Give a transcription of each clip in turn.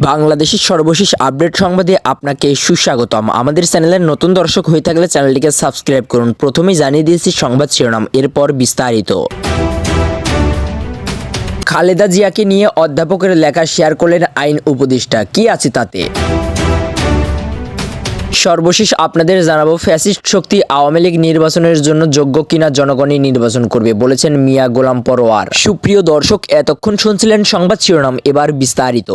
বাংলাদেশের সর্বশেষ আপডেট সংবাদে আপনাকে সুস্বাগতম। আমাদের চ্যানেলের নতুন দর্শক হয়ে থাকলে চ্যানেলটিকে সাবস্ক্রাইব করুন। প্রথমেই জানিয়ে দিয়েছি সংবাদ শিরোনাম, এরপর বিস্তারিত। খালেদা জিয়াকে নিয়ে অধ্যাপকের লেখা শেয়ার করলেন আইন উপদেষ্টা, কি আছে তাতে? সর্বশেষ আপনাদের জানাবো, ফ্যাসিস্ট শক্তি আওয়ামী লীগ নির্বাচনের জন্য যোগ্য কিনা জনগণই নির্বাচন করবে, বলেছেন মিয়া গোলাম পরোয়ার। সুপ্রিয় দর্শক, এতক্ষণ শুনছিলেন সংবাদ শিরোনাম, এবার বিস্তারিত।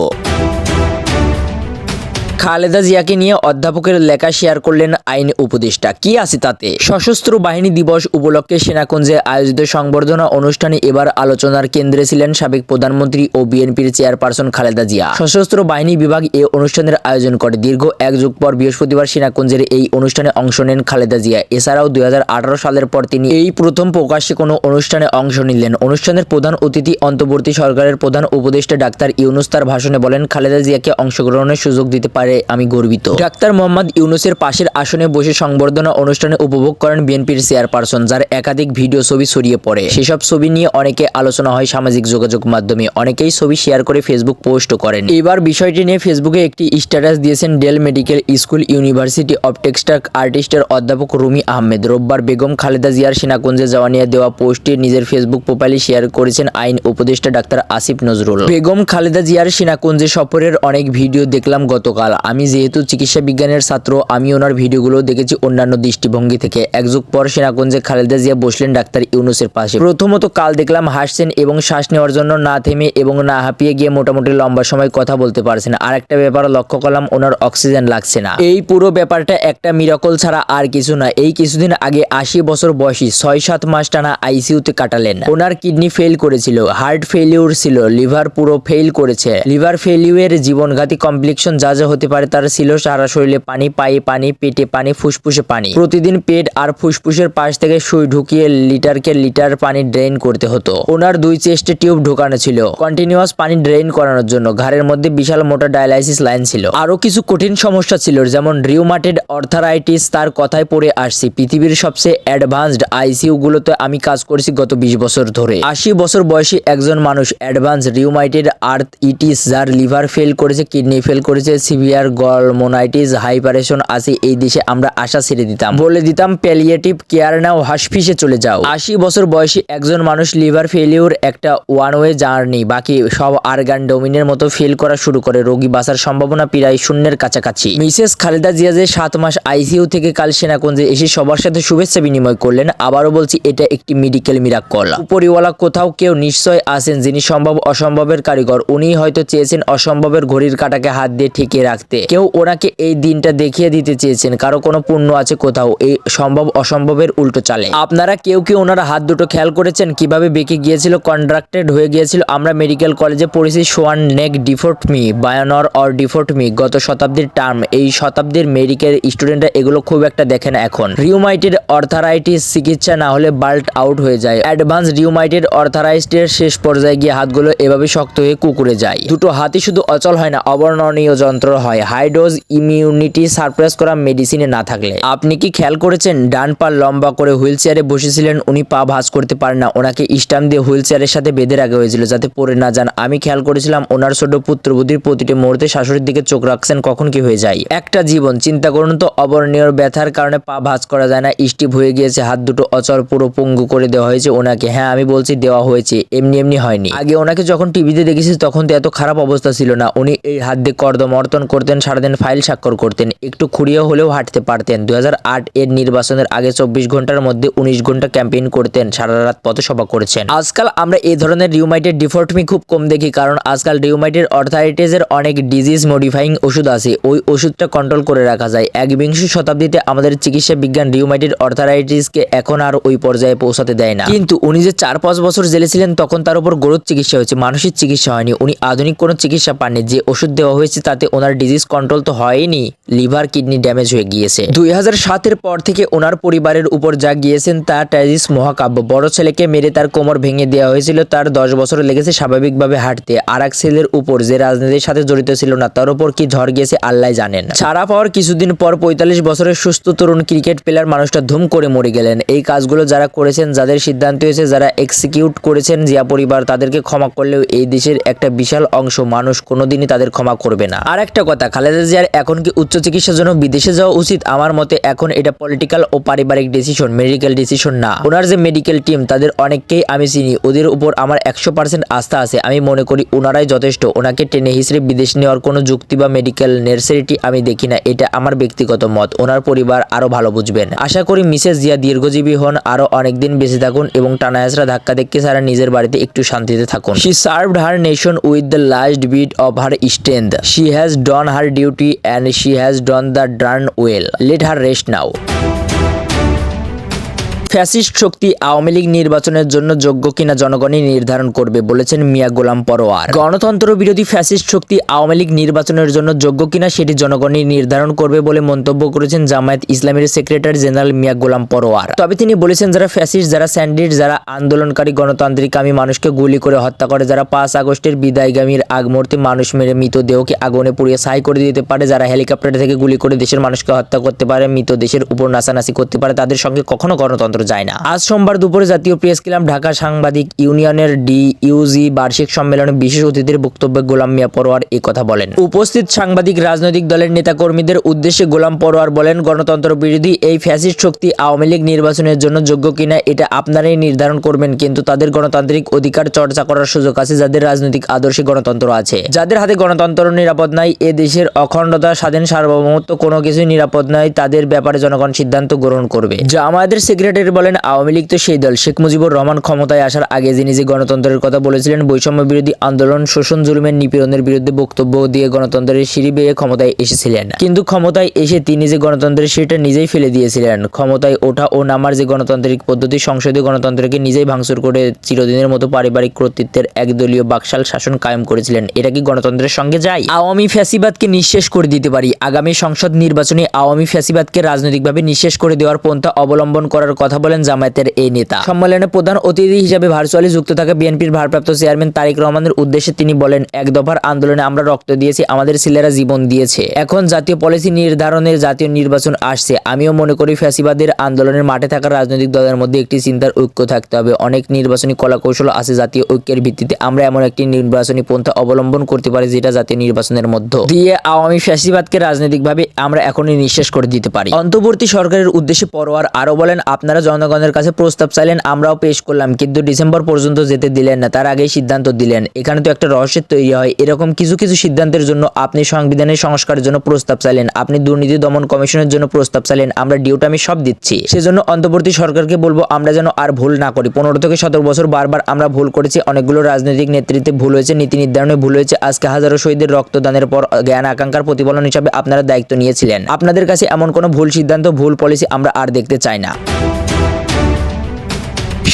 খালেদা জিয়াকে নিয়ে অধ্যাপকের লেখা শেয়ার করলেন আইন উপদেষ্টা, কি আছে তাতে? সশস্ত্র বাহিনী দিবস উপলক্ষে সেনাকুঞ্জে আয়োজিত সংবর্ধনা অনুষ্ঠানে এবার আলোচনার কেন্দ্রে ছিলেন সাবেক প্রধানমন্ত্রী ও বিএনপির চেয়ারপারসন খালেদা জিয়া। সশস্ত্র বাহিনী বিভাগ এই অনুষ্ঠানের আয়োজন করে। দীর্ঘ এক যুগ পর বৃহস্পতিবার সেনাকুঞ্জের এই অনুষ্ঠানে অংশ নেন খালেদা জিয়া। এছাড়াও 2018 সালের পর তিনি এই প্রথম প্রকাশ্যে কোনো অনুষ্ঠানে অংশ নিলেন। অনুষ্ঠানের প্রধান অতিথি অন্তর্বর্তী সরকারের প্রধান উপদেষ্টা ডাক্তার ইউনূস তার ভাষণে বলেন, খালেদা জিয়াকে অংশগ্রহণের সুযোগ দিতে পারে আমি গর্বিত। ডাক্তার মোহাম্মদ ইউনূসের পাশের আসনে বসে সংবর্ধনা অনুষ্ঠানে উপভোগ করেন বিএনপির চেয়ারপারসন, যার একাধিক ভিডিও ছবি ছড়িয়ে পড়ে। সেসব ছবি নিয়ে অনেকে আলোচনা হয় সামাজিক যোগাযোগ মাধ্যমে, অনেকেই ছবি শেয়ার করে ফেসবুক পোস্টও করেন। এবার বিষয়টি নিয়ে ফেসবুকে একটি স্ট্যাটাস দিয়েছেন Dell medical school university of textile আর্টিস্টের অধ্যাপক রুমি আহমেদ। রোববার বেগম খালেদা জিয়ার সেনাকুঞ্জে যাওয়া নিয়ে দেওয়া পোস্টটি নিজের ফেসবুক প্রোফাইলে শেয়ার করেছেন আইন উপদেষ্টা ডাক্তার আসিফ নজরুল। বেগম খালেদা জিয়ার সেনাকুঞ্জে সফরের অনেক ভিডিও দেখলাম গতকাল। আমি যেহেতু চিকিৎসা বিজ্ঞানের ছাত্র, আমি ওনার ভিডিওগুলো দেখেছি অন্যান্য দৃষ্টিভঙ্গি থেকে। এক যুগ পর সেনাকুঞ্জে খালেদা জিয়া বসলেন ডাক্তার ইউনূসের পাশে। প্রথমত কাল দেখলাম হাসছেন এবং শ্বাস নেওয়ার জন্য না থেমে এবং না হাঁপিয়ে গিয়ে মোটামুটি লম্বা সময় কথা বলতে পারছেন। আর একটা ব্যাপার লক্ষ্য করলাম, ওনার অক্সিজেন লাগছে না। এই পুরো ব্যাপারটা একটা মিরাকল ছাড়া আর কিছু না। এই কিছুদিন আগে 80 বছর বয়সী 6-7 মাস টানা আইসিইউতে কাটালেন। ওনার কিডনি ফেল করেছিল, হার্ট ফেলিউর ছিল, লিভার পুরো ফেল করেছে। লিভার ফেলিউরের জীবনঘাতী কমপ্লিকেশন যা যা হতে পারে তার ছিল সারা শরীরে পানি, পায়ে পানি, পেটে পানি, ফুসফুসে পানি। প্রতিদিন পেট আর ফুসফুসের পাশ থেকে সুই ঢুকিয়ে লিটারকে লিটার পানি ড্রেন করতে হতো। ওনার 2 চেস্টে টিউব ঢোকানো ছিল কন্টিনিউয়াস পানি ড্রেন করানোর জন্য। ঘাড়ের মধ্যে বিশাল মোটা ডায়ালাইসিস লাইন ছিল। আরো কিছু কঠিন সমস্যা ছিল, যেমন রিউমাটেড আর্থারাইটিস। তার কথায় পড়ে আসছি, পৃথিবীর সবচেয়ে অ্যাডভান্সড আইসিইউ গুলোতে আমি কাজ করেছি গত 20 বছর ধরে। 80 বছর বয়সী একজন মানুষ অ্যাডভান্স রিউমাটেড আর্থইটিস, যার লিভার ফেল করেছে, কিডনি ফেল করেছে, সিভিয়ার গলমোনাইটিস, হাইপারেশন আছে। এই দেশে আমরা আশা ছেড়ে দিতাম, বলে দিতাম প্যালিয়েটিভ কেয়ার নাও, হাসফিসে চলে যাও। 80 বছর বয়সী একজন মানুষ লিভার ফেলিউর একটা ওয়ান ওয়ে জার্নি, বাকি সব আরগান ডোমিনের মতো ফেল করা শুরু করে। রোগী বাঁচার সম্ভাবনা প্রায় শূন্যের কাছাকাছি। মিসেস খালেদা জিয়া যে 7 মাস আইসিইউ থেকে কাল সেনাকুঞ্জে এসে সবার সাথে শুভেচ্ছা বিনিময় করলেন, আবারও বলছি এটা একটি মেডিকেল মিরাকল। উপরিওয়ালা কোথাও কেউ নিশ্চয় আছেন যিনি সম্ভব অসম্ভবের কারিগর। উনি হয়তো চেয়েছেন অসম্ভবের ঘড়ির কাঁটাকে হাত দিয়ে ঠেকিয়ে রাখতে। কেউ ওনাকে এই দিনটা দেখিয়ে দিতে চেয়েছেন। কারো কোনো পুণ্য আছে কোথাও এই সম্ভব অসম্ভবের উল্টো চালে। আপনারা কেউ কেউ ওনার হাত দুটো খেয়াল করেছেন কিভাবে বেঁকে গিয়েছিল, কন্ট্রাক্টেড হয়ে গিয়েছিল। আমরা মেডিকেল কলেজে পড়েছি সোয়ান নেক ডিফোর্টমি, বায়ানর অর ডিফোর্টমি, গত শতাব্দীর টার্ম। এই শতাব্দীর মেডিকেল স্টুডেন্টরা এগুলো খুব একটা দেখে না এখন। রিউমাটেড আর্থারাইটিস চিকিৎসা না হলে বাল্ট আউট হয়ে যায়। অ্যাডভান্স রিউমাটেড আর্থারাইটিসের শেষ পর্যায়ে গিয়ে হাতগুলো এভাবে শক্ত হয়ে কুকুরে যায়। দুটো হাতই শুধু অচল হয় না, অবর্ণনীয় যন্ত্র হয়। হাই ডোজ ইমিউনিটি সারপ্রেস করা মেডিসিনে না থাকলে। আপনি কি খেয়াল করেছেন, ডান পা লম্বা করে হুইল চেয়ারে বসেছিলেন, উনি পা ভাঁজ করতে পারেন না। ওনাকে স্টাম্প দিয়ে হুইল চেয়ারের সাথে বেঁধে রাখা হয়েছিল যাতে পড়ে না যান। আমি খেয়াল করেছিলাম ওনার ছোট পুত্রবধূর প্রতিটি মুহূর্তে শাশুড়ির দিকে চোখ রাখছেন, কখন কি হয়ে যায়। একটা জীবন, চিন্তা করুন তো। অবর্ণনীয় ব্যথার কারণে পা ভাঁজ করা যায় না, স্টিফ হয়ে গিয়েছে, হাত দুটো অচল, পুরো পঙ্গু করে দেওয়া হয়েছে ওনাকে। হ্যাঁ, আমি বলছি দেওয়া হয়েছে, এমনি এমনি হয়নি। আগে ওনাকে যখন টিভিতে দেখেছি তখন তো এত খারাপ অবস্থা ছিল না। উনি এই হাত দিয়ে কর্দমর্দন করতেন, সারাদিন ফাইল স্বাক্ষর করতেন, একটু খুঁড়িয়ে হলেও হাঁটতে পারতেন। 2008 এর নির্বাচনের আগে 24 ঘন্টার মধ্যে 19 ঘন্টা ক্যাম্পেইন করতেন, সারা রাত পথসভা করেছেন। আজকাল আমরা এই ধরনের রিউমাটেড ডিফর্টমি খুব কম দেখি, কারণ আজকাল রিউমাটেড আর্থারাইটিসের অনেক ডিজিজ মডিফাইং ওষুধ আছে, ওই ওষুধটা কন্ট্রোল করে রাখা যায়। 21শ শতাব্দীতে আমাদের চিকিৎসা বিজ্ঞান রিউমাটেড আর্থারাইটিসকে এখন আর ওই পর্যায়ে পৌঁছাতে দেয় না। কিন্তু উনি যে 4-5 বছর জেলে ছিলেন তখন তার উপর গরুর চিকিৎসা হয়েছে, মানসিক চিকিৎসা হয়নি। উনি আধুনিক কোনো চিকিৎসা পাননি। যে ওষুধ দেওয়া হয়েছে তাতে ওনার ডিজিজ ডিজিজ কন্ট্রোল তো হয়নি, লিভার কিডনি ড্যামেজ হয়ে গিয়েছে। 2007-এর পর থেকে ওনার পরিবারের উপর যা গিয়েছেন তা ট্র্যাজিস মহাকাব্য। বড় ছেলেকে মেরে তার কোমর ভেঙে দেওয়া হয়েছিল, তার 10 বছর লেগেছে স্বাভাবিকভাবে হাঁটতে। আর এক ছেলের উপর যে রাজনীতির সাথে জড়িত ছিল না, তার উপর কি ঝড় গিয়েছে আল্লাহ জানেন। ছাড়া পাওয়ার কিছুদিন পর 45 বছরের সুস্থ তরুণ ক্রিকেট প্লেয়ার মানুষটা ধুম করে মরে গেলেন। এই কাজগুলো যারা করেছেন, যাদের সিদ্ধান্ত হয়েছে, যারা এক্সিকিউট করেছেন জিয়া পরিবার, তাদেরকে ক্ষমা করলেও এই দেশের একটা বিশাল অংশ মানুষ কোনোদিনই তাদের ক্ষমা করবে না। আর একটা কথা, খালেদা জিয়ার এখন কি উচ্চ চিকিৎসার জন্য বিদেশে যাওয়া উচিত? আমার মতে এখন এটা পলিটিক্যাল ও পারিবারিক ডিসিশন, মেডিকেল ডিসিশন না। ওনার যে মেডিকেল টিম, তাদের অনেককেই আমি চিনি, ওদের উপর আমার 100% আস্থা আছে। আমি মনে করি ওনারাই যথেষ্ট। ওনাকে টেনে হিসেবে বিদেশ নেওয়ার কোনো যুক্তি বা মেডিকেল নেসেসিটি আমি দেখি না। এটা আমার ব্যক্তিগত মত, ওনার পরিবার আরো ভালো বুঝবেন। আশা করি মিসেস জিয়া দীর্ঘজীবী হন, আরো অনেকদিন বেঁচে থাকুন এবং টানায়াসরা ধাক্কা দেখে সারা নিজের বাড়িতে একটু শান্তিতে থাকুন। She served her nation with the last bit of her strength. She has done her duty and she has done the darn well. Let her rest now. Fascist শক্তি আওয়ামী লীগ নির্বাচনের জন্য যোগ্য কিনা জনগণই নির্ধারণ করবে, বলেছেন মিয়া গোলাম পরোয়ার। গণতন্ত্র বিরোধী ফ্যাসিস্ট শক্তি আওয়ামী লীগ নির্বাচনের জন্য যোগ্য কিনা সেটি জনগণই নির্ধারণ করবে বলে মন্তব্য করেছেন জামায়াত ইসলামীর সেক্রেটারি জেনারেল মিয়া গোলাম পরোয়ার। তবে তিনি বলেছেন, যারা ফ্যাসিস্ট, যারা স্যান্ডিস্ট, যারা আন্দোলনকারী গণতান্ত্রিকামী মানুষকে গুলি করে হত্যা করে, যারা 5 আগস্টের বিদায়গামীর আগ মুহূর্তে মানুষ মেরে মৃতদেহকে আগুনে পুড়িয়ে ছাই করে দিতে পারে, যারা হেলিকপ্টার থেকে গুলি করে দেশের মানুষকে হত্যা করতে পারে, মৃত দেশের উপর নাচানাচি করতে পারে, তাদের সঙ্গে কখনো গণতন্ত্র যায় না। আজ সোমবার দুপুরে জাতীয় প্রেস ক্লাব ঢাকা সাংবাদিক ইউনিয়নের ডিইউজি বার্ষিক সম্মেলনে বিশেষ অতিথির বক্তব্যে গোলাম মিয়া পরোয়ার এই কথা বলেন। উপস্থিত সাংবাদিক রাজনৈতিক দলের নেতাকর্মীদের উদ্দেশ্যে গোলাম পরোয়ার বলেন, গণতন্ত্র বিরোধী এই ফ্যাসিস্ট শক্তি আওয়ামী লীগ নির্বাচনের জন্য যোগ্য কিনা এটা আপনারাই নির্ধারণ করবেন, কিন্তু তাদের গণতান্ত্রিক অধিকার চর্চা করার সুযোগ আছে, যাদের রাজনৈতিক আদর্শে গণতন্ত্র আছে। যাদের হাতে গণতন্ত্র নিরাপদ নাই, এ দেশের অখণ্ডতা, স্বাধীন সার্বভৌমত্ব কোনো কিছুই নিরাপদ নাই, তাদের ব্যাপারে জনগণ সিদ্ধান্ত গ্রহণ করবে। জামায়াতের সেক্রেটারি বলেন, আওয়ামী লীগ তো সেই দল, শেখ মুজিবুর রহমান ক্ষমতায় আসার আগে যিনি যে গণতন্ত্রের কথা বলেছিলেন, বৈষম্য বিরোধী আন্দোলন, শোষণ জুলুমের নিপীড়নের বিরুদ্ধে বক্তব্য দিয়ে গণতন্ত্রের সিঁড়ি বেয়ে ক্ষমতায় এসেছিলেন। কিন্তু ক্ষমতায় এসে তিনি যে গণতন্ত্রের সিঁড়িটা নিজেই ফেলে দিয়েছিলেন। ক্ষমতায় ওঠা ও নামার যে গণতান্ত্রিক পদ্ধতি, সংসদীয় গণতন্ত্রকে নিজেই ভাঙচুর করে চিরদিনের মতো পারিবারিক কর্তৃত্বের একদলীয় বাকশাল শাসন কায়েম করেছিলেন। এটা কি গণতন্ত্রের সঙ্গে যায়? আওয়ামী ফ্যাসিবাদকে নিঃশেষ করে দিতে পারি। আগামী সংসদ নির্বাচনে আওয়ামী ফ্যাসিবাদকে রাজনৈতিকভাবে নিঃশেষ করে দেওয়ার পন্থা অবলম্বন করার কথা বলেন জামায়াতের এই নেতা। সম্মেলনে প্রধান অতিথি হিসেবে ভার্চুয়ালি যুক্ত থাকা বিএনপির ভারপ্রাপ্ত চেয়ারম্যান তারেক রহমানের উদ্দেশ্যে তিনি বলেন, এক দফার আন্দোলনে আমরা রক্ত দিয়েছি, আমাদের ছেলেরা জীবন দিয়েছে। এখন জাতীয় পলিসি নির্ধারণের জাতীয় নির্বাচন আসছে। আমিও মনে করি ফ্যাসিবাদের আন্দোলনের মাঠে থাকা রাজনৈতিক দলের মধ্যে একটি চিন্তার ঐক্য থাকতে হবে। অনেক নির্বাচনী কলাকৌশল আছে, জাতীয় ঐক্যের ভিত্তিতে আমরা এমন একটি নির্বাচনী পন্থা অবলম্বন করতে পারি যেটা জাতীয় নির্বাচনের মধ্য দিয়ে আওয়ামী ফ্যাসিবাদকে রাজনৈতিকভাবে আমরা এখনই নিঃশেষ করে দিতে পারি। অন্তর্বর্তী সরকারের উদ্দেশ্যে পরোয়ার আরো বলেন, আপনারা জনগণের কাছে প্রস্তাব চাইলেন, আমরাও পেশ করলাম, কিন্তু ডিসেম্বর পর্যন্ত যেতে দিলেন না, তার আগেই সিদ্ধান্ত দিলেন। এখানে তো একটা রহস্যের তৈরি হয়। এরকম কিছু কিছু সিদ্ধান্তের জন্য আপনি সংবিধানের সংস্কারের জন্য প্রস্তাব চাইলেন, আপনি দুর্নীতি দমন কমিশনের জন্য প্রস্তাব চাইলেন, আমরা ডিউটা আমি সব দিচ্ছি। সেজন্য অন্তর্বর্তী সরকারকে বলবো আমরা যেন আর ভুল না করি। 15 থেকে 17 বছর বারবার আমরা ভুল করেছি, অনেকগুলো রাজনৈতিক নেতৃত্বে ভুল হয়েছে, নীতি নির্ধারণে ভুল হয়েছে। আজকে হাজারো শহীদের রক্তদানের পর জ্ঞান আকাঙ্ক্ষার প্রতিফলন হিসাবে আপনারা দায়িত্ব নিয়েছিলেন। আপনাদের কাছে এমন কোনো ভুল সিদ্ধান্ত, ভুল পলিসি আমরা আর দেখতে চাই না।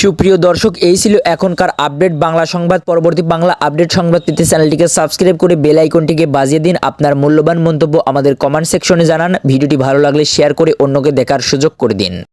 সুপ্রিয় দর্শক, এই ছিল এখনকার আপডেট বাংলা সংবাদ। পরবর্তী বাংলা আপডেট সংবাদ পেতে চ্যানেলটিকে সাবস্ক্রাইব করে বেল আইকনটিকে বাজিয়ে দিন। আপনার মূল্যবান মন্তব্য আমাদের কমেন্ট সেকশনে জানান। ভিডিওটি ভালো লাগলে শেয়ার করে অন্যকে দেখার সুযোগ করে দিন।